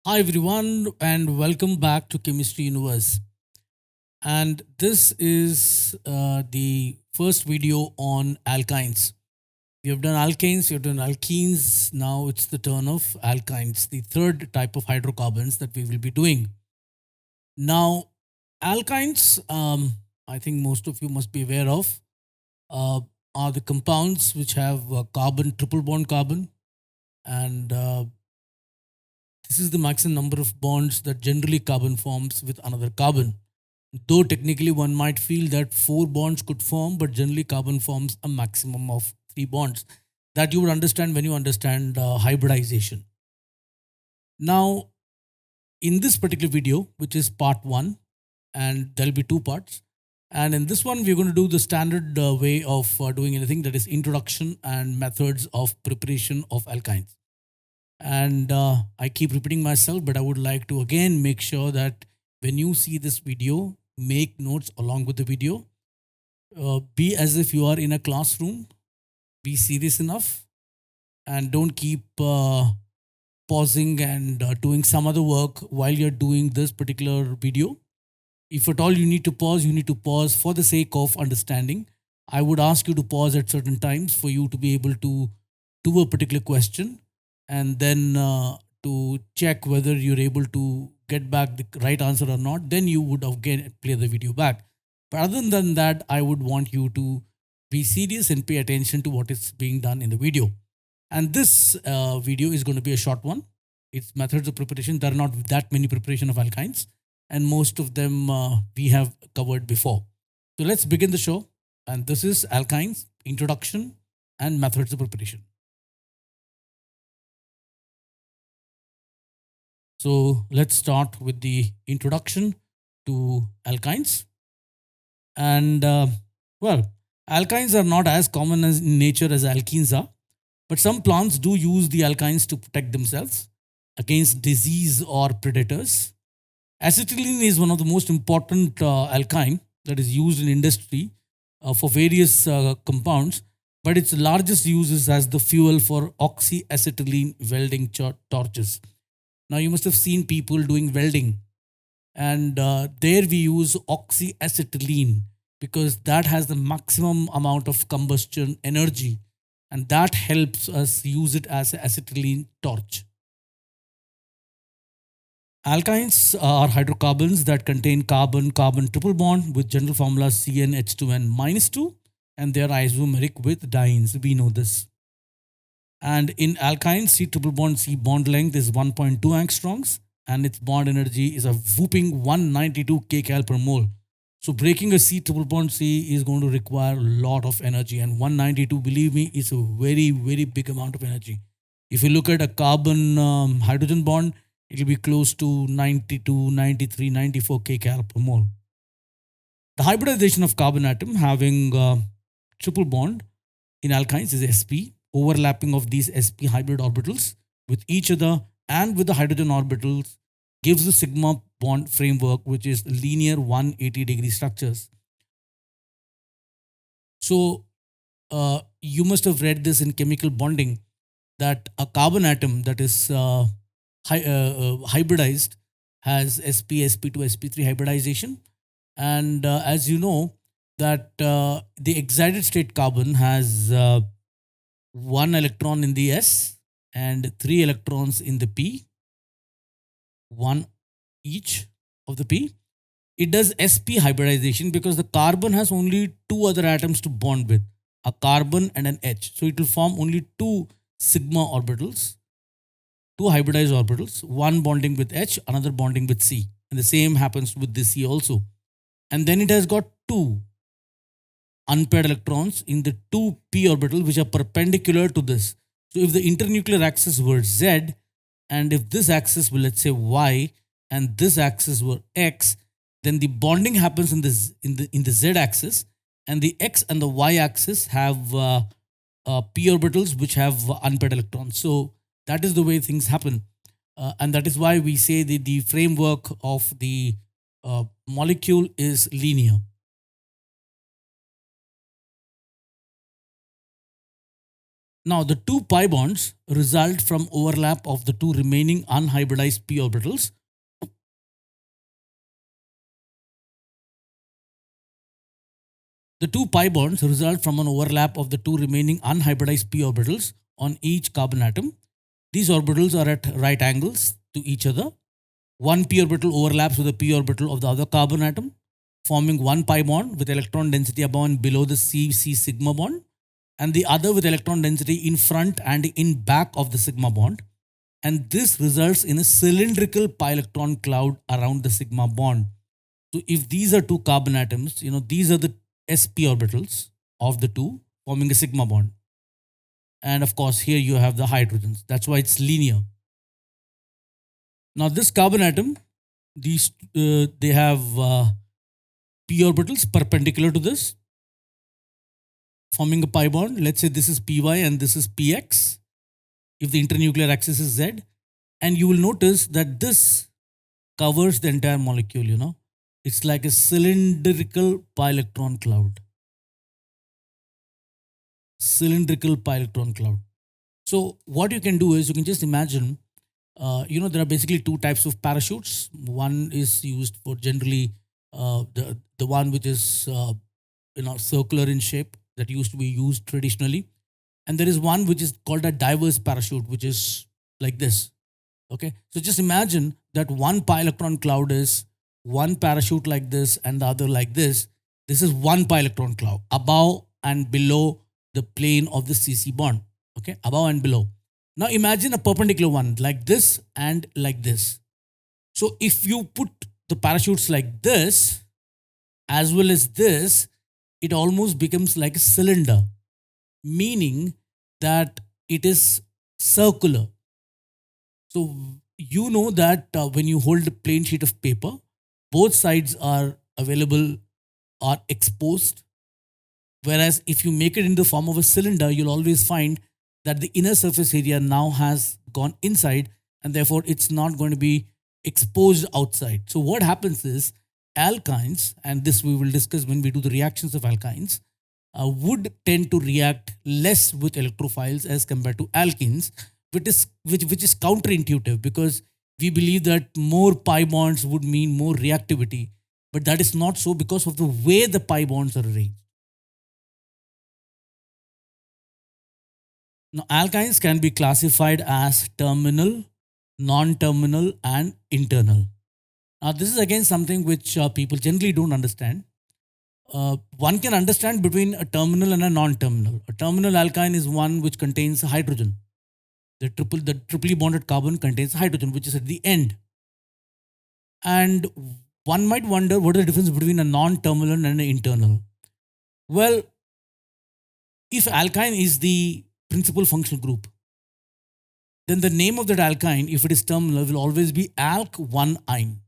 Hi everyone and welcome back to Chemistry Universe. And this is the first video on alkynes. We have done alkanes, we have done alkenes. Now it's the turn of alkynes, the third type of hydrocarbons that we will be doing. Now, alkynes, I think most of you must be aware of, uh, are the compounds which have carbon, triple bond carbon, and this is the maximum number of bonds that generally carbon forms with another carbon. Though technically one might feel that four bonds could form, but generally carbon forms a maximum of three bonds. That you would understand when you understand hybridization. Now, in this particular video, which is part one, and there'll be two parts. And in this one, we're going to do the standard way of doing anything, that is introduction and methods of preparation of alkynes. And I keep repeating myself, but I would like to again make sure that when you see this video, make notes along with the video. Be as if you are in a classroom. Be serious enough, and don't keep pausing and doing some other work while you're doing this particular video. If at all you need to pause for the sake of understanding. I would ask you to pause at certain times for you to be able to do a particular question, and then to check whether you're able to get back the right answer or not. Then you would again play the video back. But other than that, I would want you to be serious and pay attention to what is being done in the video. And this video is going to be a short one. It's methods of preparation. There are not that many preparation of alkynes, and most of them we have covered before. So let's begin the show. And this is alkynes, introduction, and methods of preparation. So let's start with the introduction to alkynes. And well, alkynes are not as common as in nature as alkenes are, but some plants do use the alkynes to protect themselves against disease or predators. Acetylene is one of the most important alkyne that is used in industry for various compounds, but its largest use is as the fuel for oxyacetylene welding torches. Now, you must have seen people doing welding, and there we use oxyacetylene because that has the maximum amount of combustion energy, and that helps us use it as an acetylene torch. Alkynes are hydrocarbons that contain carbon carbon triple bond with general formula CnH2n minus 2, and they are isomeric with dienes. We know this. And in alkynes, C triple bond C bond length is 1.2 angstroms, and its bond energy is a whooping 192 kcal per mole. So breaking a C triple bond C is going to require a lot of energy, and 192, believe me, is a very, very big amount of energy. If you look at a carbon hydrogen bond, it will be close to 92, 93, 94 kcal per mole. The hybridization of carbon atom having triple bond in alkynes is sp. Overlapping of these sp hybrid orbitals with each other and with the hydrogen orbitals gives the sigma bond framework, which is linear 180-degree structures. So you must have read this in chemical bonding, that a carbon atom that is hybridized has sp, sp2, sp3 hybridization. And as you know, that the excited state carbon has one electron in the S and three electrons in the P, one each of the P. It does sp hybridization because the carbon has only two other atoms to bond with, a carbon and an H. So it will form only two sigma orbitals, two hybridized orbitals, one bonding with H, another bonding with C. And the same happens with this C also. And then it has got two unpaired electrons in the two p orbital which are perpendicular to this. So if the internuclear axis were Z, and if this axis were, let's say, Y, and this axis were X, then the bonding happens in the Z axis, and the X and the Y axis have p orbitals which have unpaired electrons. So that is the way things happen, and that is why we say the framework of the molecule is linear. Now, the two pi bonds result from overlap of the two remaining unhybridized p orbitals. The two pi bonds result from an overlap of the two remaining unhybridized p orbitals on each carbon atom. These orbitals are at right angles to each other. One p orbital overlaps with the p orbital of the other carbon atom, forming one pi bond with electron density above and below the C sigma bond, and the other with electron density in front and in back of the sigma bond. And this results in a cylindrical pi electron cloud around the sigma bond. So if these are two carbon atoms, these are the sp orbitals of the two forming a sigma bond. And of course, here you have the hydrogens. That's why it's linear. Now this carbon atom, they have p orbitals perpendicular to this, forming a pi bond. Let's say this is py and this is px, if the internuclear axis is z. And you will notice that this covers the entire molecule, It's like a cylindrical pi electron cloud. Cylindrical pi electron cloud. So what you can do is you can just imagine, there are basically two types of parachutes. One is used for generally the one which is circular in shape, that used to be used traditionally, and there is one which is called a diverse parachute, which is like this. Okay, so just imagine that one pi electron cloud is one parachute like this and the other like this. This is one pi electron cloud above and below the plane of the CC bond. Okay, above and below. Now imagine a perpendicular one like this and like this. So if you put the parachutes like this as well as this, it almost becomes like a cylinder, meaning that it is circular. So you know that when you hold a plain sheet of paper, both sides are available, are exposed. Whereas if you make it in the form of a cylinder, you'll always find that the inner surface area now has gone inside, and therefore it's not going to be exposed outside. So what happens is alkynes, and this we will discuss when we do the reactions of alkynes, would tend to react less with electrophiles as compared to alkenes, which is counterintuitive, because we believe that more pi bonds would mean more reactivity, but that is not so because of the way the pi bonds are arranged. Now, alkynes can be classified as terminal, non-terminal, and internal. Now, this is again something which people generally don't understand. One can understand between a terminal and a non-terminal. A terminal alkyne is one which contains hydrogen. The triply bonded carbon contains hydrogen, which is at the end. And one might wonder, what is the difference between a non-terminal and an internal? Well, if alkyne is the principal functional group, then the name of that alkyne, if it is terminal, will always be alk1-ine.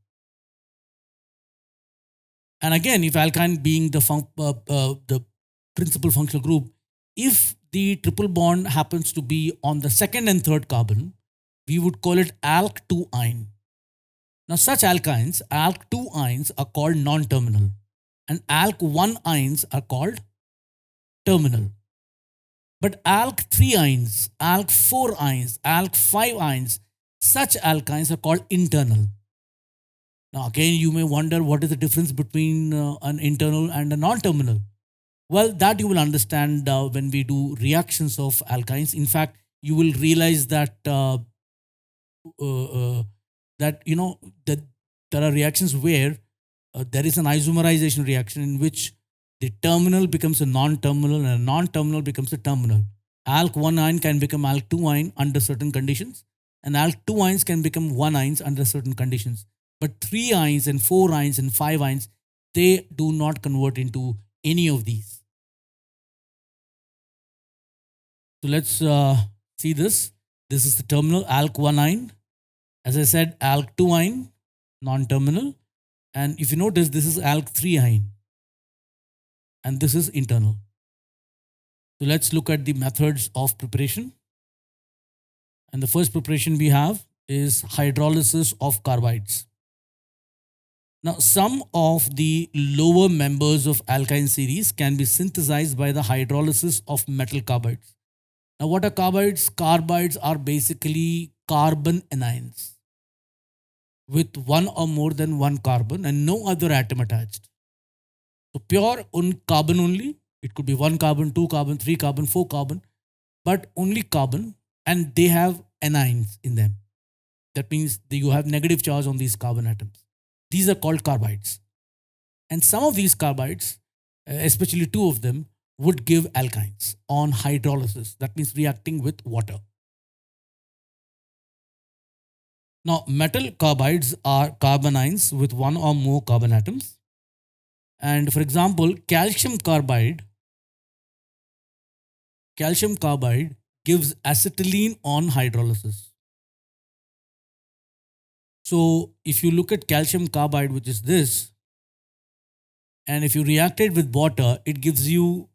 And again, if alkyne being the principal functional group, if the triple bond happens to be on the second and third carbon, we would call it alk2-ine. Now, such alkynes, alk2-ines, are called non-terminal, and alk1-ines are called terminal. But alk3-ines, alk4-ines, alk5-ines, such alkynes are called internal. Now, again, you may wonder, what is the difference between an internal and a non-terminal? Well, that you will understand when we do reactions of alkynes. In fact, you will realize that that there are reactions where there is an isomerization reaction in which the terminal becomes a non-terminal and a non-terminal becomes a terminal. Alk1-ine can become alk2-ine under certain conditions, and alk2-ines can become 1-ines under certain conditions. But 3-ines and 4-ines and 5-ines, they do not convert into any of these. So let's see this. This is the terminal, alk1-ine. As I said, alk2-ine, non-terminal. And if you notice, this is alk3-ine. And this is internal. So let's look at the methods of preparation. And the first preparation we have is hydrolysis of carbides. Now, some of the lower members of alkyne series can be synthesized by the hydrolysis of metal carbides. Now, what are carbides? Carbides are basically carbon anions with one or more than one carbon and no other atom attached. So pure carbon only. It could be one carbon, two carbon, three carbon, four carbon, but only carbon, and they have anions in them. That means that you have negative charge on these carbon atoms. These are called carbides. And some of these carbides, especially two of them, would give alkynes on hydrolysis. That means reacting with water. Now, metal carbides are carbanions with one or more carbon atoms. And for example, calcium carbide gives acetylene on hydrolysis. So if you look at calcium carbide, which is this, and if you react it with water, it gives you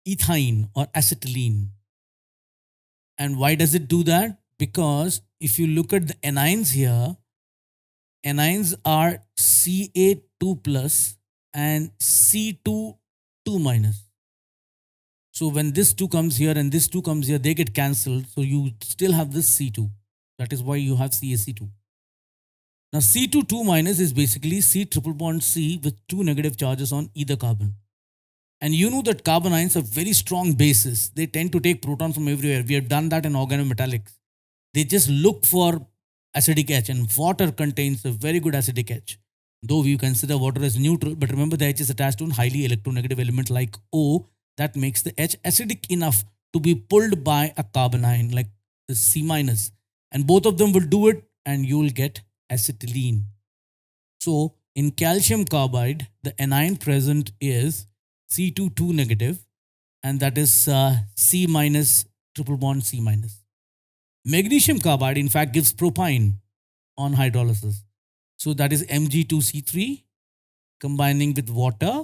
ethine or acetylene. And why does it do that? Because if you look at the anions here, anions are Ca2 plus and C2 2 minus. So when this 2 comes here and this 2 comes here, they get cancelled. So you still have this C2. That is why you have CaC2. Now C2 2 minus is basically C triple bond C with two negative charges on either carbon. And you know that carbon ions are very strong bases. They tend to take proton from everywhere. We have done that in organometallics. They just look for acidic H, and water contains a very good acidic H. Though we consider water as neutral, but remember the H is attached to a highly electronegative element like O that makes the H acidic enough to be pulled by a carbon ion like the C minus. And both of them will do it and you will get acetylene. So in calcium carbide, the anion present is C2 2 negative, and that is C minus triple bond C minus. Magnesium carbide in fact gives propyne on hydrolysis. So that is Mg2C3 combining with water,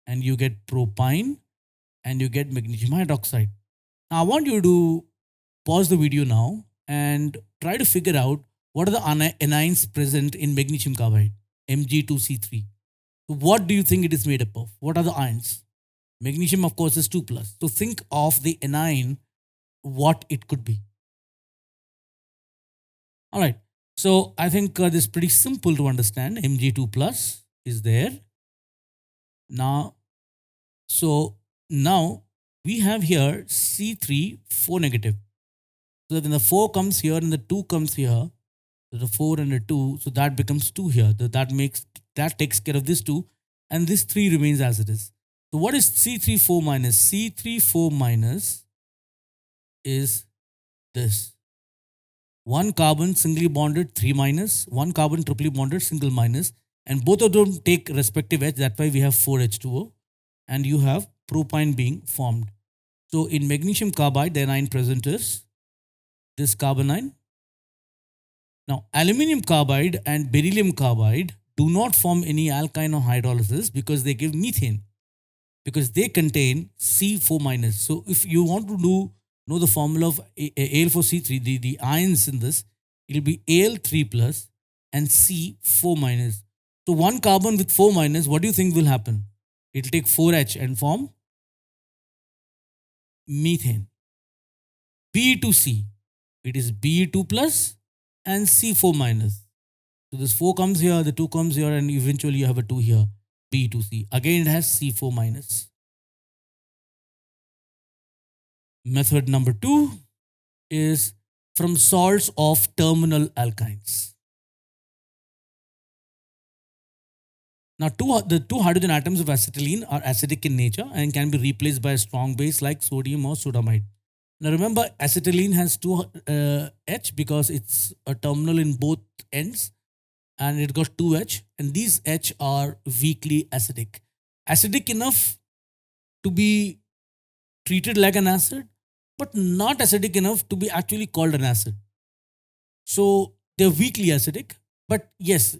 and you get propyne and you get magnesium hydroxide. Now I want you to pause the video now and try to figure out what are the anions present in magnesium carbide, Mg2C3. So what do you think it is made up of? What are the ions? Magnesium, of course, is 2 plus. So think of the anion, what it could be. All right. So I think this is pretty simple to understand. Mg2 plus is there. Now, now we have here C3 4 negative. So that when the 4 comes here and the 2 comes here, so the 4 and the 2, so that becomes 2 here. That takes care of this 2, and this 3 remains as it is. So what is C34 minus? C34 minus is this. One carbon singly bonded 3 minus, one carbon triply bonded single minus, and both of them take respective H. That's why we have 4H2O, and you have propyne being formed. So in magnesium carbide, the anion present is this carbon ion. Now, aluminium carbide and beryllium carbide do not form any alkyne on hydrolysis because they give methane, because they contain C4 minus. So if you want to know the formula of Al4C3, the ions in this, it will be Al3 plus and C4 minus. So one carbon with 4 minus, what do you think will happen? It will take 4H and form methane. Be2C, it is Be2 plus and C4 minus. So this 4 comes here, the 2 comes here, and eventually you have a 2 here, B2C. Again, it has C4 minus. Method number 2 is from salts of terminal alkynes. Now, the two hydrogen atoms of acetylene are acidic in nature and can be replaced by a strong base like sodium or sodamide. Now remember, acetylene has 2 H because it's a terminal in both ends, and it got 2 H, and these H are weakly acidic. Acidic enough to be treated like an acid, but not acidic enough to be actually called an acid. So they're weakly acidic, but yes,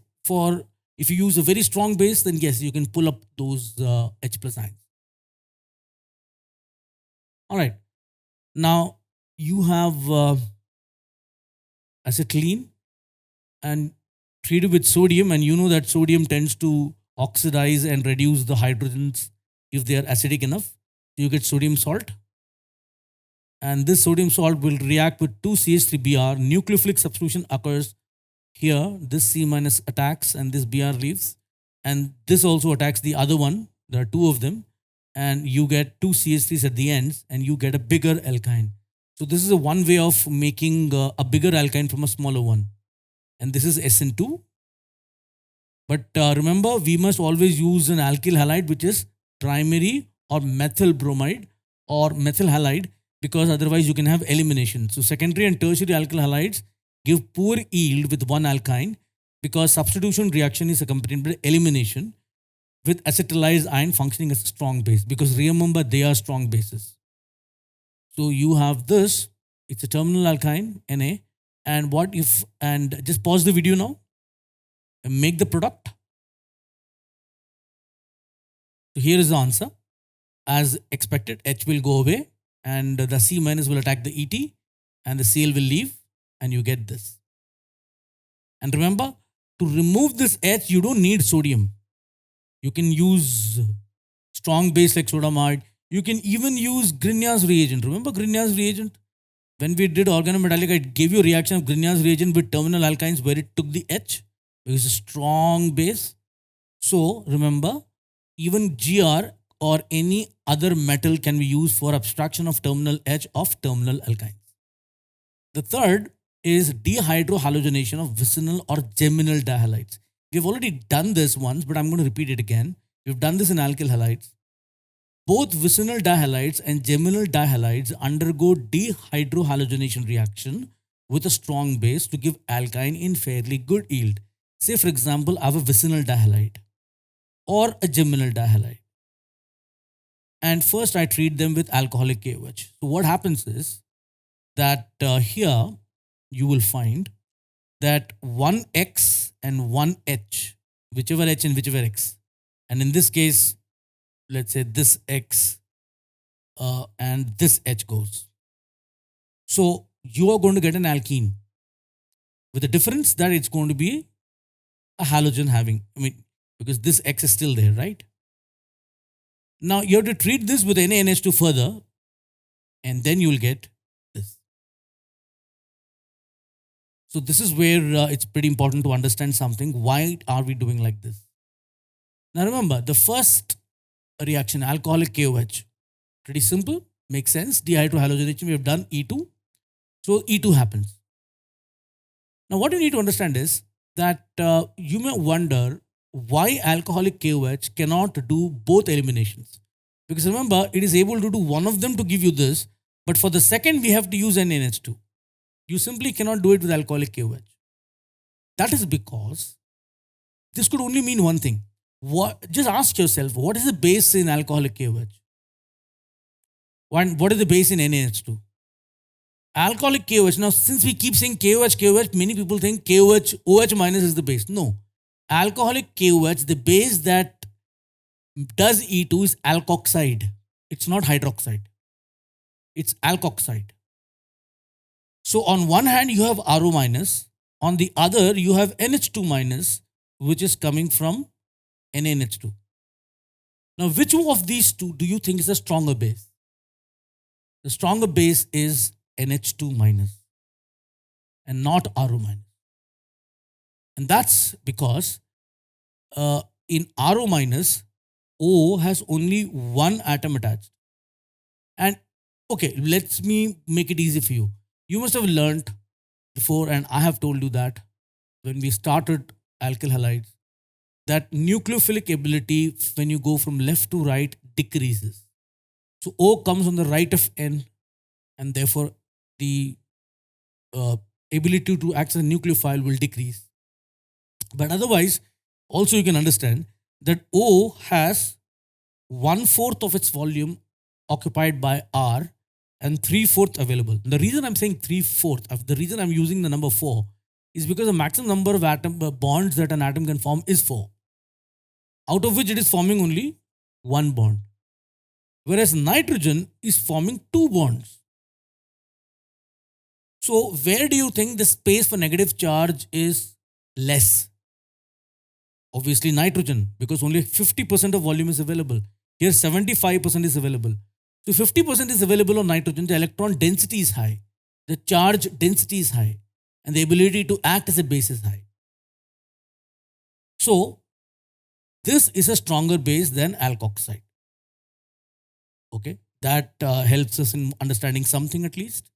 if you use a very strong base, then yes, you can pull up those H plus ions. All right. Now you have acetylene and treated with sodium, and you know that sodium tends to oxidize and reduce the hydrogens if they are acidic enough. You get sodium salt. And this sodium salt will react with 2CH3Br. Nucleophilic substitution occurs here. This C minus attacks and this Br leaves. And this also attacks the other one. There are two of them. And you get two CH3s at the ends and you get a bigger alkyne. So this is a one way of making a bigger alkyne from a smaller one. And this is SN2. But remember, we must always use an alkyl halide, which is primary or methyl bromide or methyl halide, because otherwise you can have elimination. So secondary and tertiary alkyl halides give poor yield with one alkyne because substitution reaction is accompanied by elimination with acetylized ion functioning as a strong base, because remember they are strong bases. So you have this, it's a terminal alkyne, Na, and what if, and just pause the video now and make the product. So here is the answer. As expected, H will go away and the C minus will attack the Et and the Cl will leave and you get this. And remember, to remove this H, you don't need sodium. You can use strong base like sodamide. You can even use Grignard's reagent. Remember Grignard's reagent? When we did organometallic, I gave you a reaction of Grignard's reagent with terminal alkynes where it took the H. It's a strong base. So remember, even Gr or any other metal can be used for abstraction of terminal H of terminal alkynes. The third is dehydro-halogenation of vicinal or geminal dihalides. We've already done this once, but I'm going to repeat it again. We've done this in alkyl halides. Both vicinal dihalides and geminal dihalides undergo dehydro-halogenation reaction with a strong base to give alkyne in fairly good yield. Say for example, I have a vicinal dihalide or a geminal dihalide. And first I treat them with alcoholic KOH. So what happens is that here you will find that one X and one H, whichever H and whichever X. And in this case, let's say this X and this H goes. So you are going to get an alkene with the difference that it's going to be a halogen having, because this X is still there, right? Now you have to treat this with NaNH2 further and then you will get this. So this is where it's pretty important to understand something. Why are we doing like this? Now remember, the first reaction, alcoholic KOH, pretty simple, makes sense. Dehydrohalogenation, we have done E2. So E2 happens. Now what you need to understand is that you may wonder why alcoholic KOH cannot do both eliminations. Because remember, it is able to do one of them to give you this, but for the second we have to use NaNH2. You simply cannot do it with alcoholic KOH. That is because this could only mean one thing. Just ask yourself, what is the base in alcoholic KOH? What is the base in NaNH2? Alcoholic KOH. Now, since we keep saying KOH, many people think KOH, OH minus is the base. No. Alcoholic KOH, the base that does E2 is alkoxide. It's not hydroxide. It's alkoxide. So on one hand, you have RO minus. On the other, you have NH2 minus, which is coming from NaNH2. Now, which of these two do you think is a stronger base? The stronger base is NH2 minus and not RO minus. And that's because in RO minus, O has only one atom attached. And okay, let me make it easy for you. You must have learned before, and I have told you that when we started alkyl halides, that nucleophilic ability when you go from left to right decreases. So O comes on the right of N, and therefore the ability to act as a nucleophile will decrease. But otherwise, also you can understand that O has 1/4 of its volume occupied by R and 3/4 available. The reason I'm saying 3/4, the reason I'm using the number 4 is because the maximum number of bonds that an atom can form is 4, out of which it is forming only one bond. Whereas nitrogen is forming 2 bonds. So where do you think the space for negative charge is less? Obviously nitrogen, because only 50% of volume is available. Here 75% is available. So 50% is available on nitrogen, the electron density is high, the charge density is high, and the ability to act as a base is high. So this is a stronger base than alkoxide. Okay, that helps us in understanding something at least.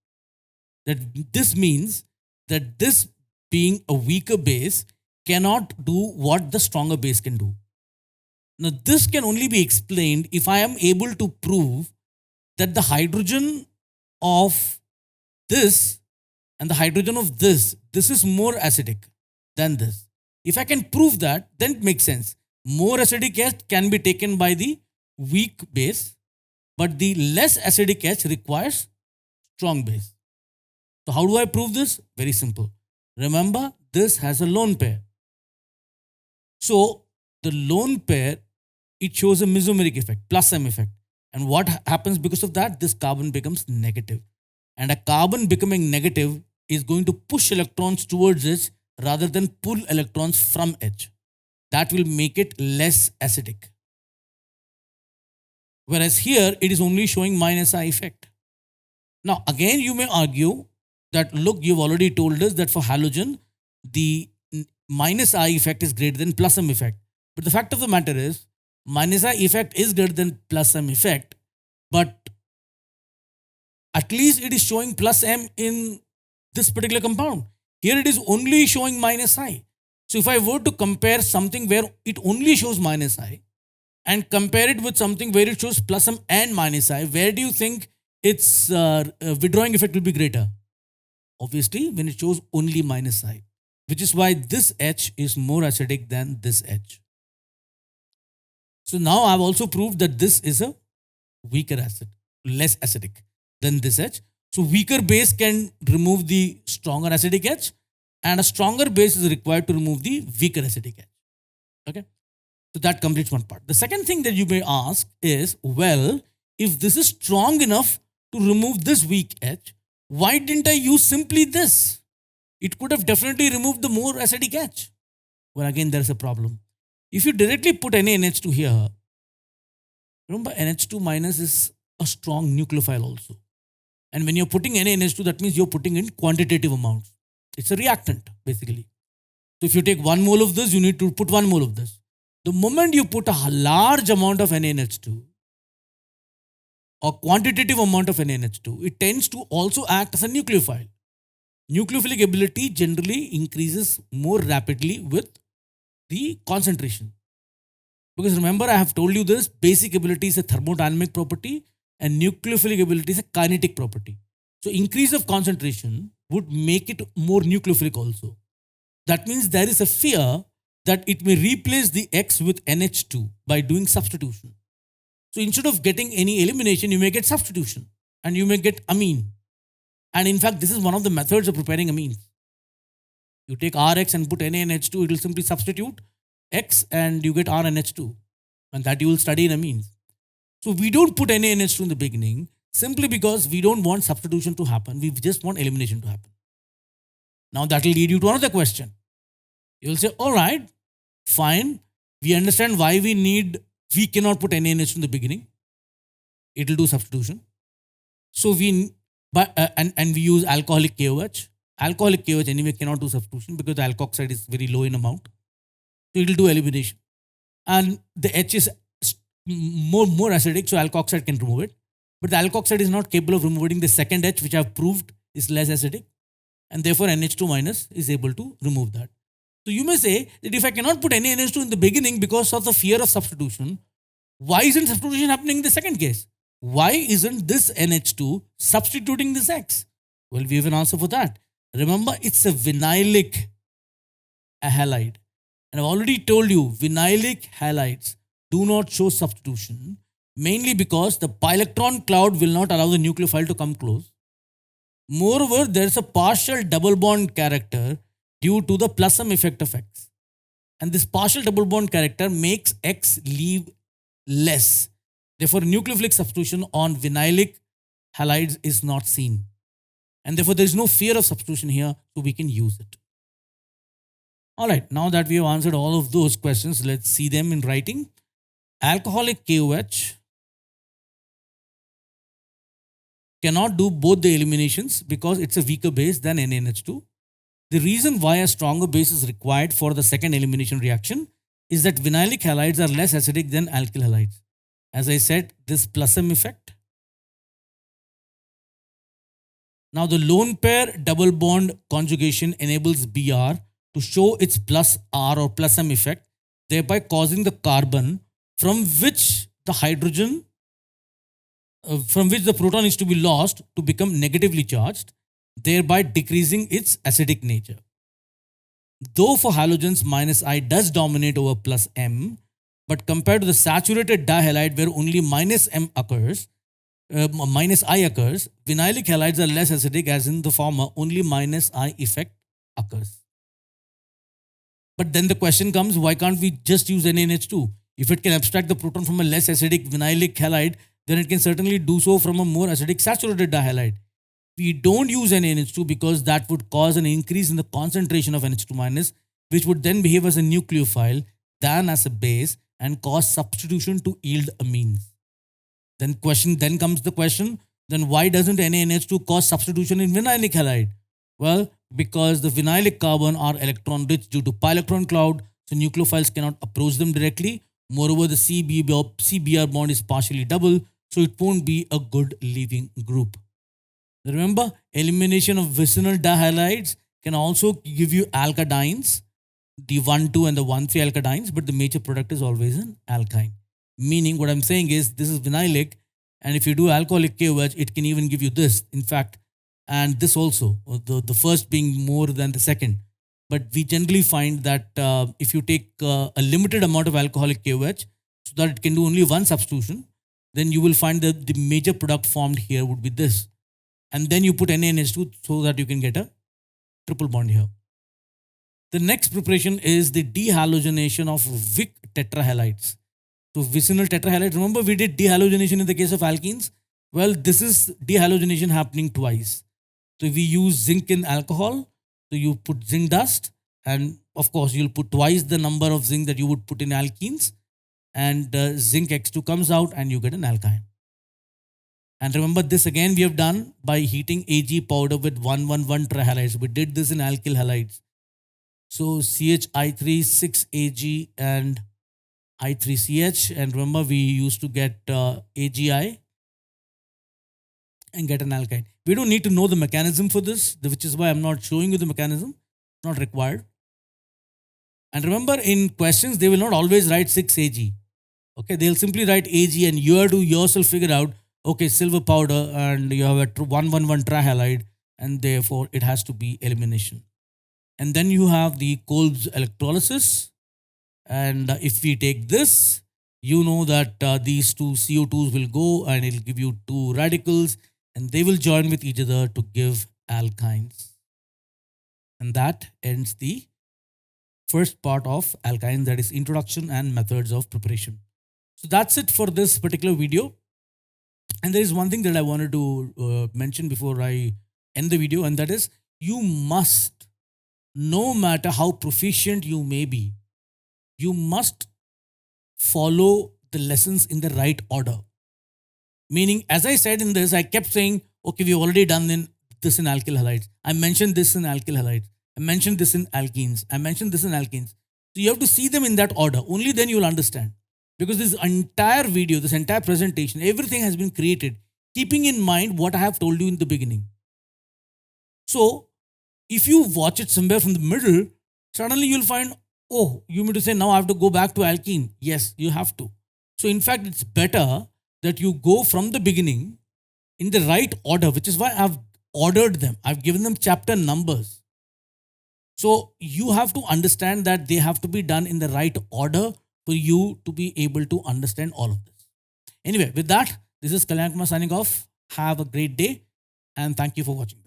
That this means that this being a weaker base cannot do what the stronger base can do. Now, this can only be explained if I am able to prove that the hydrogen of this and the hydrogen of this is more acidic than this. If I can prove that, then it makes sense. More acidic H can be taken by the weak base, but the less acidic H requires strong base. So how do I prove this? Very simple. Remember, this has a lone pair. So the lone pair, it shows a mesomeric effect, plus M effect. And what happens because of that? This carbon becomes negative. And a carbon becoming negative is going to push electrons towards it rather than pull electrons from it. That will make it less acidic. Whereas here, it is only showing minus I effect. Now, again, you may argue that, look, you've already told us that for halogen, the minus I effect is greater than plus M effect. But the fact of the matter is, minus I effect is greater than plus M effect, but at least it is showing plus M in this particular compound. Here it is only showing minus I. So if I were to compare something where it only shows minus I and compare it with something where it shows plus M and minus I, where do you think its withdrawing effect will be greater? Obviously, when it shows only minus I, which is why this H is more acidic than this H. So now I've also proved that this is a weaker acid, less acidic than this H. So weaker base can remove the stronger acidic H, and a stronger base is required to remove the weaker acidic H. Okay. So that completes one part. The second thing that you may ask is, well, if this is strong enough to remove this weak H, why didn't I use simply this? It could have definitely removed the more acidic H. Well, again, there's a problem. If you directly put NaNH2 here, remember NH2 minus is a strong nucleophile also. And when you're putting NaNH2, that means you're putting in quantitative amounts. It's a reactant, basically. So if you take 1 mole of this, you need to put 1 mole of this. The moment you put a large amount of NaNH2, or quantitative amount of NaNH2, it tends to also act as a nucleophile. Nucleophilic ability generally increases more rapidly with the concentration. Because remember, I have told you this, basic ability is a thermodynamic property and nucleophilic ability is a kinetic property. So increase of concentration would make it more nucleophilic also. That means there is a fear that it may replace the X with NH2 by doing substitution. So instead of getting any elimination, you may get substitution and you may get amine. And in fact, this is one of the methods of preparing amines. You take Rx and put NaNH2, it will simply substitute X and you get RNH2. And that you will study in amines. So we don't put NaNH2 in the beginning simply because we don't want substitution to happen. We just want elimination to happen. Now that will lead you to another question. You will say, all right, fine. We understand why we cannot put NaNH2 in the beginning. It will do substitution. So we use alcoholic KOH. Alcoholic KOH anyway cannot do substitution because the alkoxide is very low in amount. So it will do elimination. And the H is more acidic, so alkoxide can remove it. But the alkoxide is not capable of removing the second H, which I have proved is less acidic. And therefore NH2 minus is able to remove that. So you may say that if I cannot put NaNH2 in the beginning because of the fear of substitution, why isn't substitution happening in the second case? Why isn't this NH2 substituting this X? Well, we have an answer for that. Remember, it's a vinylic halide. And I've already told you, vinylic halides do not show substitution, mainly because the pi-electron cloud will not allow the nucleophile to come close. Moreover, there is a partial double bond character due to the plus M effect of X. And this partial double bond character makes X leave less. Therefore, nucleophilic substitution on vinylic halides is not seen. And therefore, there is no fear of substitution here, so we can use it. Alright, now that we have answered all of those questions, let's see them in writing. Alcoholic KOH cannot do both the eliminations because it's a weaker base than NaNH2. The reason why a stronger base is required for the second elimination reaction is that vinylic halides are less acidic than alkyl halides. As I said, this plus M effect. Now the lone pair double bond conjugation enables Br to show its plus R or plus M effect, thereby causing the carbon from which the hydrogen, from which the proton is to be lost to become negatively charged, thereby decreasing its acidic nature. Though for halogens minus I does dominate over plus M, but compared to the saturated dihalide where only minus M occurs, minus I occurs, vinylic halides are less acidic, as in the former only minus I effect occurs. But then the question comes, why can't we just use NaNH2? If it can abstract the proton from a less acidic vinylic halide, then it can certainly do so from a more acidic saturated dihalide. We don't use NaNH2 because that would cause an increase in the concentration of NH2-, which would then behave as a nucleophile than as a base and cause substitution to yield amines. Then comes the question, then why doesn't NaNH2 cause substitution in vinylic halide? Well, because the vinylic carbon are electron rich due to pi electron cloud, so nucleophiles cannot approach them directly. Moreover, the CBr bond is partially double, so it won't be a good leaving group. Remember, elimination of vicinal dihalides can also give you alkadines, the 1,2 and the 1,3 alkadines, but the major product is always an alkyne. Meaning, what I'm saying is, this is vinylic, and if you do alcoholic KOH, it can even give you this, in fact, and this also, the first being more than the second. But we generally find that if you take a limited amount of alcoholic KOH, so that it can do only one substitution, then you will find that the major product formed here would be this. And then you put NaNH2 so that you can get a triple bond here. The next preparation is the dehalogenation of Vic tetrahalides. So vicinal tetrahalides, remember we did dehalogenation in the case of alkenes? Well, this is dehalogenation happening twice. So we use zinc in alcohol, so you put zinc dust, and of course you'll put twice the number of zinc that you would put in alkenes, and zinc X2 comes out and you get an alkyne. And remember, this again we have done by heating Ag powder with 1,1,1 trihalides. We did this in alkyl halides. So CHI3, 6Ag and I3CH, and remember we used to get AgI and get an alkyne. We don't need to know the mechanism for this, which is why I'm not showing you the mechanism. It's not required. And remember, in questions, they will not always write 6Ag. Okay, they'll simply write Ag, and you have to yourself figure out, okay, silver powder, and you have a 1,1,1 trihalide, and therefore it has to be elimination. And then you have the Kolbe's electrolysis. And if we take this, you know that these two CO2s will go and it'll give you two radicals, and they will join with each other to give alkynes. And that ends the first part of alkynes, that is introduction and methods of preparation. So that's it for this particular video. And there is one thing that I wanted to mention before I end the video, and that is you must, no matter how proficient you may be, you must follow the lessons in the right order. Meaning, as I said in this, I kept saying, okay, we've already done this in alkyl halides. I mentioned this in alkyl halides. I mentioned this in alkenes. I mentioned this in alkenes. So you have to see them in that order. Only then you will understand. Because this entire video, this entire presentation, everything has been created keeping in mind what I have told you in the beginning. So if you watch it somewhere from the middle, suddenly you'll find, oh, you mean to say now I have to go back to alkene? Yes, you have to. So in fact, it's better that you go from the beginning in the right order, which is why I've ordered them. I've given them chapter numbers. So you have to understand that they have to be done in the right order for you to be able to understand all of this. Anyway, with that, this is Kalyan Kumar signing off. Have a great day and thank you for watching.